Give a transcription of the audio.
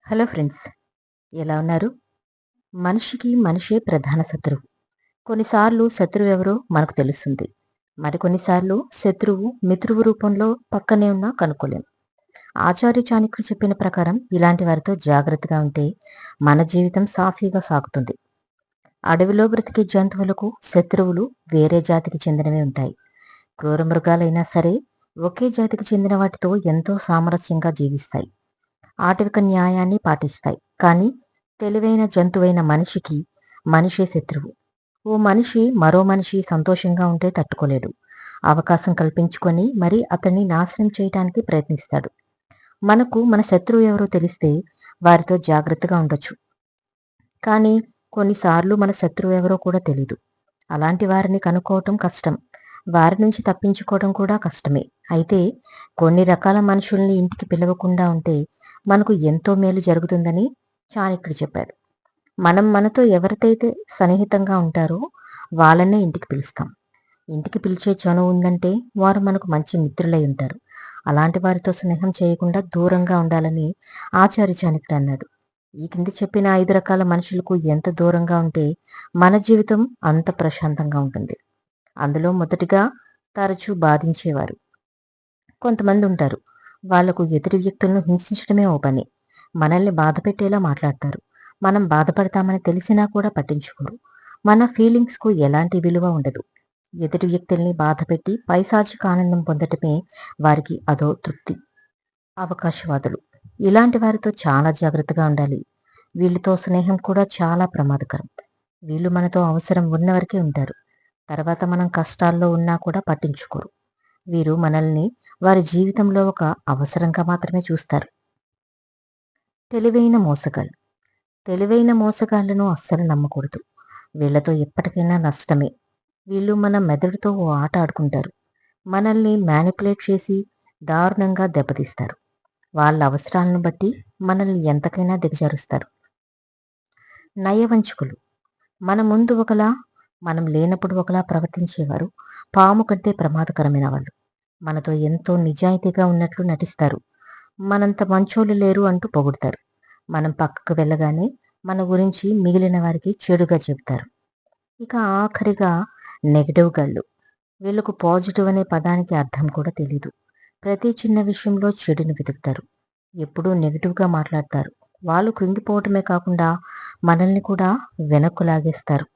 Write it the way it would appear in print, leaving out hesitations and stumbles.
Hello friends, ఎలా ఉన్నారు? మనిషికి మనిషే ప్రధాన శత్రువు. కొన్నిసార్లు శత్రువు ఎవరో మనకు తెలుస్తుంది. మరికొన్నిసార్లు శత్రువు మిత్రువు రూపంలో పక్కనే ఉన్నా కనుక్కోలేం. ఆచార్య చాణక్యుడు చెప్పిన ప్రకారం ఇలాంటి వారితో జాగ్రత్తగా ఉంటే మన జీవితం సాఫీగా సాగుతుంది. అడవిలో బ్రతికే జంతువులకు శత్రువులు వేరే జాతికి చెందినవి ఉంటాయి. క్రూర మృగాలైనా సరే ఒకే జాతికి చెందిన వాటితో ఎంతో సామరస్యంగా జీవిస్తాయి. ఆటవిక న్యాయాన్ని పాటిస్తాయి. కానీ తెలివైన జంతువైన మనిషికి మనిషే శత్రువు. ఓ మనిషి మరో మనిషి సంతోషంగా ఉంటే తట్టుకోలేడు. అవకాశం కల్పించుకొని మరి అతన్ని నాశనం చేయటానికి ప్రయత్నిస్తాడు. మనకు మన శత్రువు ఎవరో తెలిస్తే వారితో జాగ్రత్తగా ఉండొచ్చు. కానీ కొన్నిసార్లు మన శత్రువు ఎవరో కూడా తెలీదు. అలాంటి వారిని కనుక్కోవటం కష్టం. వారి నుంచి తప్పించుకోవడం కూడా కష్టమే. అయితే కొన్ని రకాల మనుషుల్ని ఇంటికి పిలవకుండా ఉంటే మనకు ఎంతో మేలు జరుగుతుందని చాణక్యుడు చెప్పాడు. మనం మనతో ఎవరితైతే సన్నిహితంగా ఉంటారో వాళ్ళనే ఇంటికి పిలుస్తాం. ఇంటికి పిలిచే చనువు ఉందంటే వారు మనకు మంచి మిత్రులై ఉంటారు. అలాంటి వారితో స్నేహం చేయకుండా దూరంగా ఉండాలని ఆచార్య చాణక్యుడు అన్నాడు. ఈ కింది చెప్పిన 5 రకాల మనుషులకు ఎంత దూరంగా ఉంటే మన జీవితం అంత ప్రశాంతంగా ఉంటుంది. అందులో మొదటిగా తరచూ బాధించేవారు. కొంతమంది ఉంటారు. వాళ్లకు ఎదుటి వ్యక్తులను హింసించడమే ఓ పని. మనల్ని బాధపెట్టేలా మాట్లాడతారు. మనం బాధపడతామని తెలిసినా కూడా పట్టించుకోరు. మన ఫీలింగ్స్‌కు ఎలాంటి విలువ ఉండదు. ఎదుటి వ్యక్తుల్ని బాధపెట్టి పైశాచిక ఆనందం పొందటమే వారికి అదో తృప్తి. అవకాశవాదులు. ఇలాంటి వారితో చాలా జాగ్రత్తగా ఉండాలి. వీళ్ళతో స్నేహం కూడా చాలా ప్రమాదకరం. వీళ్ళు మనతో అవసరం ఉన్న వరకే ఉంటారు. తర్వాత మనం కష్టాల్లో ఉన్నా కూడా పట్టించుకోరు. వీరు మనల్ని వారి జీవితంలో ఒక అవసరంగా మాత్రమే చూస్తారు. తెలివైన మోసగాళ్ళు. తెలివైన మోసగాళ్లను అస్సలు నమ్మకూడదు. వీళ్లతో ఎప్పటికైనా నష్టమే. వీళ్ళు మన మెదడుతో ఓ ఆట ఆడుకుంటారు. మనల్ని మ్యానిపులేట్ చేసి దారుణంగా దెబ్బతీస్తారు. వాళ్ళ అవసరాలను బట్టి మనల్ని ఎంతకైనా దిగజారుస్తారు. నయవంచుకులు. మన ముందు ఒకలా, మనం లేనప్పుడు ఒకలా ప్రవర్తించేవారు పాము కంటే ప్రమాదకరమైన వాళ్ళు. మనతో ఎంతో నిజాయితీగా ఉన్నట్లు నటిస్తారు. మనంత మంచోళ్ళు లేరు అంటూ పొగుడతారు. మనం పక్కకు వెళ్ళగానే మన గురించి మిగిలిన వారికి చెడుగా చెబుతారు. ఇక ఆఖరిగా నెగటివ్ గళ్ళు. వీళ్ళకు పాజిటివ్ అనే పదానికి అర్థం కూడా తెలీదు. ప్రతి చిన్న విషయంలో చెడుని వెతుకుతారు. ఎప్పుడూ నెగిటివ్గా మాట్లాడతారు. వాళ్ళు కృంగిపోవటమే కాకుండా మనల్ని కూడా వెనక్కు లాగేస్తారు.